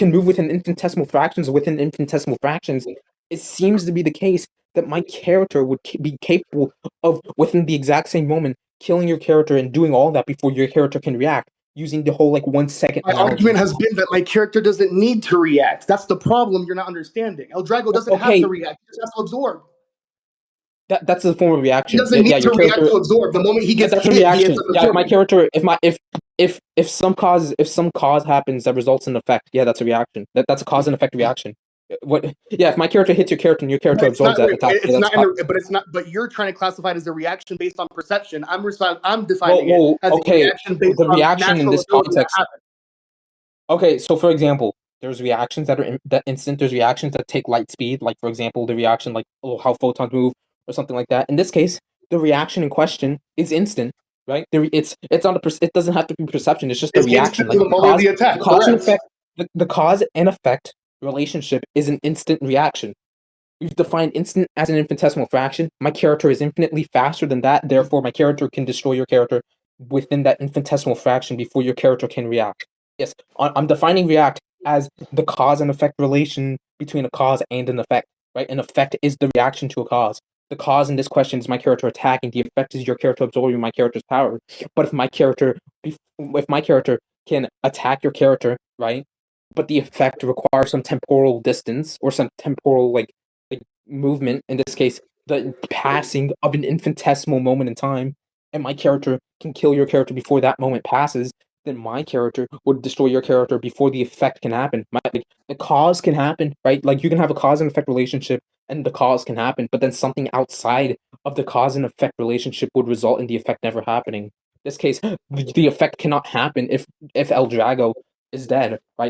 move within infinitesimal fractions or within infinitesimal fractions, it seems to be the case that my character would be capable of within the exact same moment killing your character and doing all that before your character can react. using the whole like 1 second My analogy. argument has been that my character doesn't need to react. That's the problem you're not understanding. El Drago doesn't have Okay, to react. He just has to absorb. that's a form of He reaction. doesn't need Yeah, to your react character. to absorb. The moment he gets That's a hit, he ends reaction. up Yeah, my absorbing. character. If some cause happens that results in effect, yeah, that's a reaction. That's a cause and effect reaction. What? Yeah, if my character hits your character and your character It's absorbs not. that attack, yeah, It's that's not. But it's not. But you're trying to classify it as a reaction based on perception. I'm defining it as a okay. reaction based The on reaction in natural this ability that context. happens. Okay, so for example, there's reactions that are that instant. There's reactions that take light speed, like for example, the reaction like how photons move or something like that. In this case, the reaction in question is instant, right? It's not it doesn't have to be perception. It's just a It's reaction. instant Like to the moment of the attack. the cause and Correct. effect, the cause and effect relationship is an instant reaction. We've defined instant as an infinitesimal fraction. My character is infinitely faster than that. Therefore, my character can destroy your character within that infinitesimal fraction before your character can react. Yes, I'm defining react as the cause and effect relation between a cause and an effect, right? An effect is the reaction to a cause. The cause in this question is my character attacking. The effect is your character absorbing my character's power. But if my character can attack your character, right? But the effect requires some temporal distance or some temporal like movement. In this case, the passing of an infinitesimal moment in time, and my character can kill your character before that moment passes, then my character would destroy your character before the effect can happen. The cause can happen, right? Like you can have a cause and effect relationship, and the cause can happen, but then something outside of the cause and effect relationship would result in the effect never happening. In this case, the effect cannot happen if El Drago is dead, right?